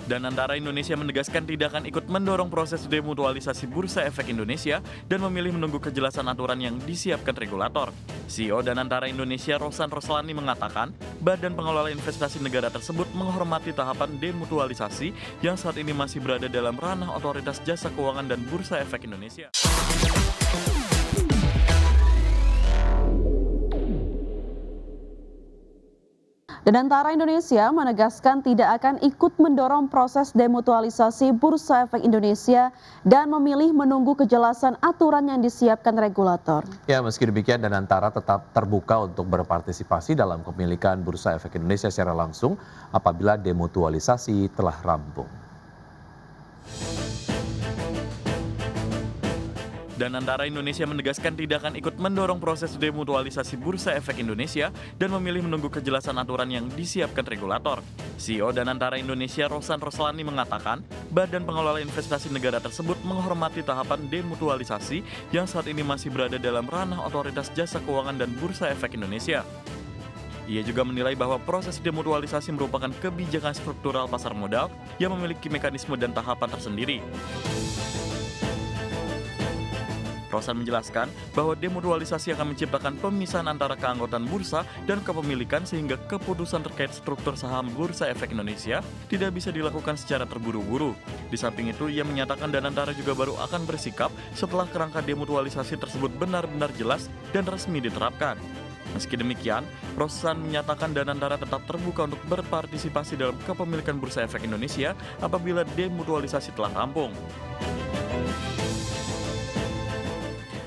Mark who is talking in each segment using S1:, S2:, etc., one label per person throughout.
S1: Danantara Indonesia menegaskan tidak akan ikut mendorong proses demutualisasi Bursa Efek Indonesia dan memilih menunggu kejelasan aturan yang disiapkan regulator. CEO Danantara Indonesia Rosan Roslani mengatakan, Badan Pengelola Investasi Negara tersebut menghormati tahapan demutualisasi yang saat ini masih berada dalam ranah Otoritas Jasa Keuangan dan Bursa Efek Indonesia.
S2: Danantara Indonesia menegaskan tidak akan ikut mendorong proses demutualisasi Bursa Efek Indonesia dan memilih menunggu kejelasan aturan yang disiapkan regulator.
S3: Ya, meski demikian Danantara tetap terbuka untuk berpartisipasi dalam kepemilikan Bursa Efek Indonesia secara langsung apabila demutualisasi telah rampung.
S1: Danantara Indonesia menegaskan tidak akan ikut mendorong proses demutualisasi Bursa Efek Indonesia dan memilih menunggu kejelasan aturan yang disiapkan regulator. CEO Danantara Indonesia Rosan Roslani mengatakan, Badan Pengelola Investasi Negara tersebut menghormati tahapan demutualisasi yang saat ini masih berada dalam ranah Otoritas Jasa Keuangan dan Bursa Efek Indonesia. Ia juga menilai bahwa proses demutualisasi merupakan kebijakan struktural pasar modal yang memiliki mekanisme dan tahapan tersendiri. Rosan menjelaskan bahwa demutualisasi akan menciptakan pemisahan antara keanggotaan bursa dan kepemilikan sehingga keputusan terkait struktur saham Bursa Efek Indonesia tidak bisa dilakukan secara terburu-buru. Di samping itu, ia menyatakan Danantara juga baru akan bersikap setelah kerangka demutualisasi tersebut benar-benar jelas dan resmi diterapkan. Meski demikian, Rosan menyatakan Danantara tetap terbuka untuk berpartisipasi dalam kepemilikan Bursa Efek Indonesia apabila demutualisasi telah rampung.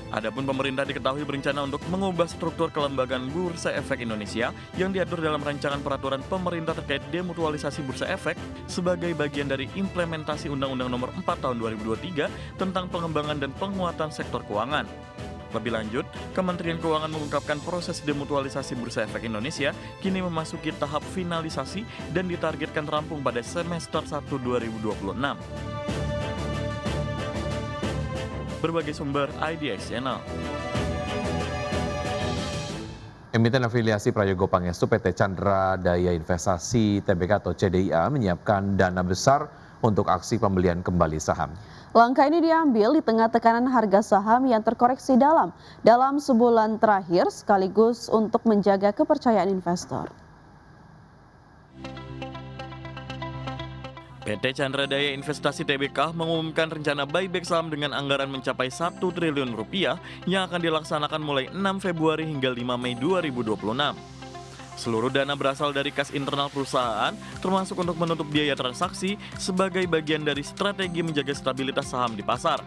S1: Adapun pemerintah diketahui berencana untuk mengubah struktur kelembagaan Bursa Efek Indonesia yang diatur dalam rancangan peraturan pemerintah terkait demutualisasi Bursa Efek sebagai bagian dari implementasi Undang-Undang Nomor 4 Tahun 2023 tentang pengembangan dan penguatan sektor keuangan. Lebih lanjut, Kementerian Keuangan mengungkapkan proses demutualisasi Bursa Efek Indonesia kini memasuki tahap finalisasi dan ditargetkan rampung pada semester 1 2026. Berbagai sumber IDX Channel.
S3: Emiten afiliasi Prayogo Pangestu PT Chandra Daya Investasi Tbk atau CDIA menyiapkan dana besar untuk aksi pembelian kembali saham.
S2: Langkah ini diambil di tengah tekanan harga saham yang terkoreksi dalam sebulan terakhir sekaligus untuk menjaga kepercayaan investor.
S1: PT Chandra Daya Investasi Tbk mengumumkan rencana buyback saham dengan anggaran mencapai 1 triliun rupiah yang akan dilaksanakan mulai 6 Februari hingga 5 Mei 2026. Seluruh dana berasal dari kas internal perusahaan, termasuk untuk menutup biaya transaksi sebagai bagian dari strategi menjaga stabilitas saham di pasar.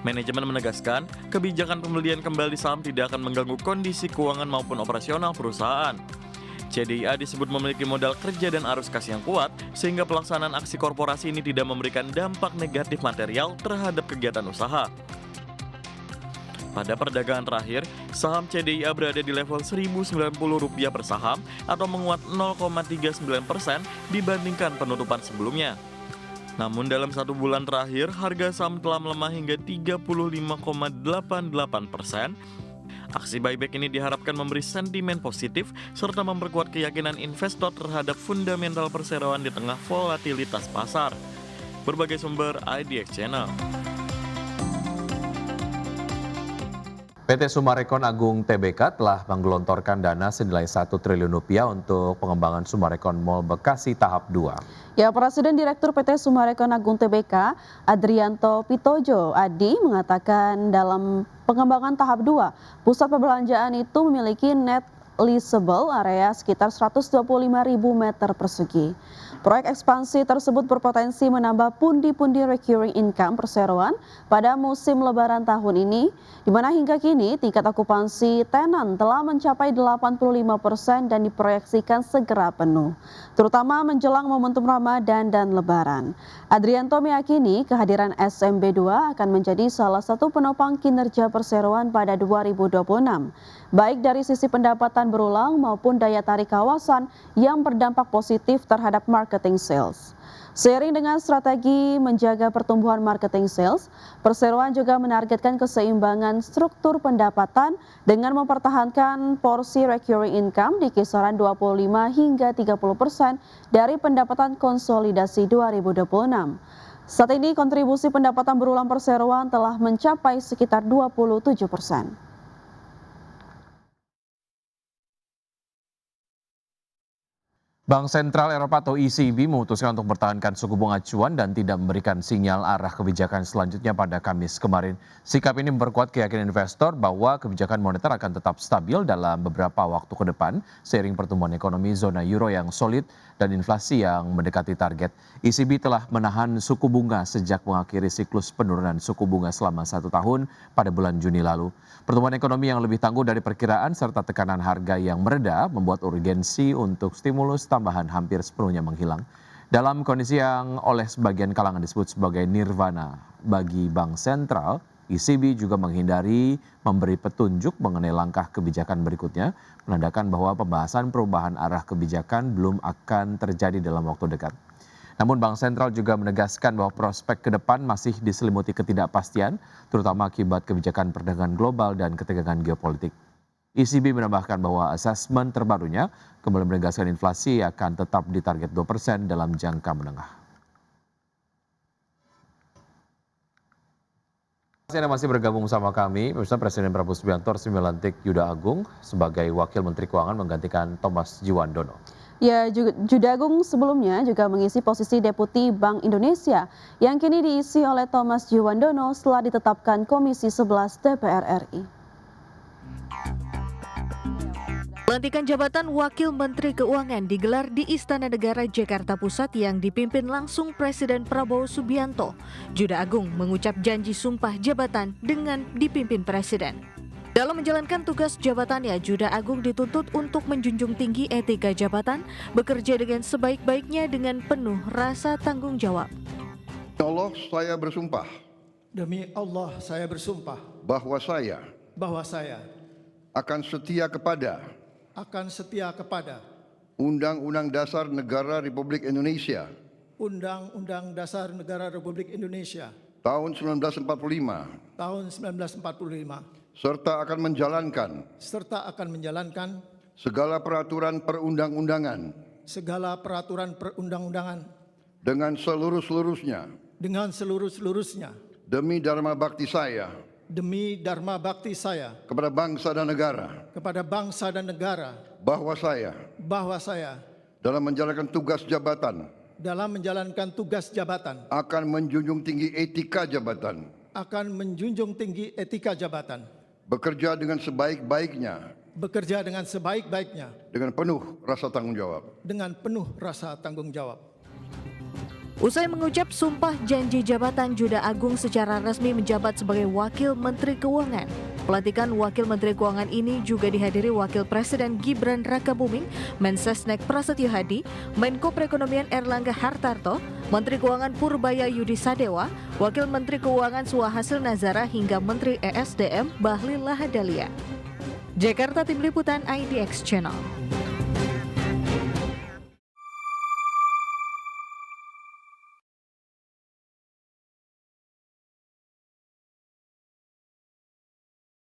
S1: Manajemen menegaskan, kebijakan pembelian kembali saham tidak akan mengganggu kondisi keuangan maupun operasional perusahaan. CDIA disebut memiliki modal kerja dan arus kas yang kuat, sehingga pelaksanaan aksi korporasi ini tidak memberikan dampak negatif material terhadap kegiatan usaha. Pada perdagangan terakhir, saham CDIA berada di level Rp1.090 per saham atau menguat 0,39% dibandingkan penutupan sebelumnya. Namun dalam satu bulan terakhir, harga saham telah melemah hingga 35,88%. Aksi buyback ini diharapkan memberi sentimen positif serta memperkuat keyakinan investor terhadap fundamental perseroan di tengah volatilitas pasar. Berbagai sumber IDX Channel.
S3: PT Summarecon Agung Tbk telah menggelontorkan dana senilai 1 triliun rupiah untuk pengembangan Summarecon Mall Bekasi tahap 2.
S2: Ya, Presiden Direktur PT Summarecon Agung Tbk, Adrianto Pitojo Adi mengatakan dalam pengembangan tahap 2, pusat perbelanjaan itu memiliki net leasable area sekitar 125.000 meter persegi. Proyek ekspansi tersebut berpotensi menambah pundi-pundi recurring income perseroan pada musim lebaran tahun ini, di mana hingga kini tingkat okupansi tenan telah mencapai 85% dan diproyeksikan segera penuh, terutama menjelang momentum Ramadan dan Lebaran. Adrianto meyakini kehadiran SMB2 akan menjadi salah satu penopang kinerja perseroan pada 2026, baik dari sisi pendapatan kebijakan berulang maupun daya tarik kawasan yang berdampak positif terhadap marketing sales. Seiring dengan strategi menjaga pertumbuhan marketing sales, perseroan juga menargetkan keseimbangan struktur pendapatan dengan mempertahankan porsi recurring income di kisaran 25 hingga 30% dari pendapatan konsolidasi 2026. Saat ini kontribusi pendapatan berulang perseroan telah mencapai sekitar 27%.
S3: Bank Sentral Eropa atau ECB memutuskan untuk mempertahankan suku bunga acuan dan tidak memberikan sinyal arah kebijakan selanjutnya pada Kamis kemarin. Sikap ini memperkuat keyakinan investor bahwa kebijakan moneter akan tetap stabil dalam beberapa waktu ke depan seiring pertumbuhan ekonomi zona euro yang solid dan inflasi yang mendekati target. ECB telah menahan suku bunga sejak mengakhiri siklus penurunan suku bunga selama 1 tahun pada bulan Juni lalu. Pertumbuhan ekonomi yang lebih tangguh dari perkiraan serta tekanan harga yang mereda membuat urgensi untuk stimulus tambahan hampir sepenuhnya menghilang. Dalam kondisi yang oleh sebagian kalangan disebut sebagai nirvana bagi bank sentral, ECB juga menghindari memberi petunjuk mengenai langkah kebijakan berikutnya, menandakan bahwa pembahasan perubahan arah kebijakan belum akan terjadi dalam waktu dekat. Namun Bank Sentral juga menegaskan bahwa prospek ke depan masih diselimuti ketidakpastian, terutama akibat kebijakan perdagangan global dan ketegangan geopolitik. ECB menambahkan bahwa asesmen terbarunya kembali menegaskan inflasi akan tetap di target 2% dalam jangka menengah. Anda masih bergabung bersama kami, pemirsa. Presiden Prabowo Subianto resmi melantik Yuda Agung sebagai Wakil Menteri Keuangan menggantikan Thomas Djiwandono.
S2: Ya, Yuda Agung sebelumnya juga mengisi posisi Deputi Bank Indonesia yang kini diisi oleh Thomas Djiwandono setelah ditetapkan Komisi 11 DPR RI.
S4: Pelantikan jabatan Wakil Menteri Keuangan digelar di Istana Negara Jakarta Pusat yang dipimpin langsung Presiden Prabowo Subianto. Yuda Agung mengucap janji sumpah jabatan dengan dipimpin Presiden. Dalam menjalankan tugas jabatannya, Yuda Agung dituntut untuk menjunjung tinggi etika jabatan, bekerja dengan sebaik-baiknya dengan penuh rasa tanggung jawab.
S5: Allah, saya bersumpah.
S6: Demi Allah, saya bersumpah
S5: Bahwa saya
S6: akan setia kepada
S5: Undang-Undang Dasar Negara Republik Indonesia
S6: Undang-Undang Dasar Negara Republik Indonesia
S5: tahun 1945
S6: tahun 1945
S5: serta akan menjalankan segala peraturan perundang-undangan dengan seluruh-seluruhnya demi dharma bakti saya kepada bangsa dan negara, bahwa saya dalam menjalankan tugas jabatan akan menjunjung tinggi etika jabatan, bekerja dengan sebaik-baiknya dengan penuh rasa tanggung jawab.
S4: Usai mengucap sumpah janji jabatan, Yuda Agung secara resmi menjabat sebagai Wakil Menteri Keuangan. Pelantikan Wakil Menteri Keuangan ini juga dihadiri Wakil Presiden Gibran Rakabuming, Mensesnek Prasetyo Hadi, Menko Perekonomian Erlangga Hartarto, Menteri Keuangan Purbaya Yudi Sadewa, Wakil Menteri Keuangan Suhasil Nazara hingga Menteri ESDM Bahlil Lahadalia. Jakarta, Tim Liputan IDX Channel.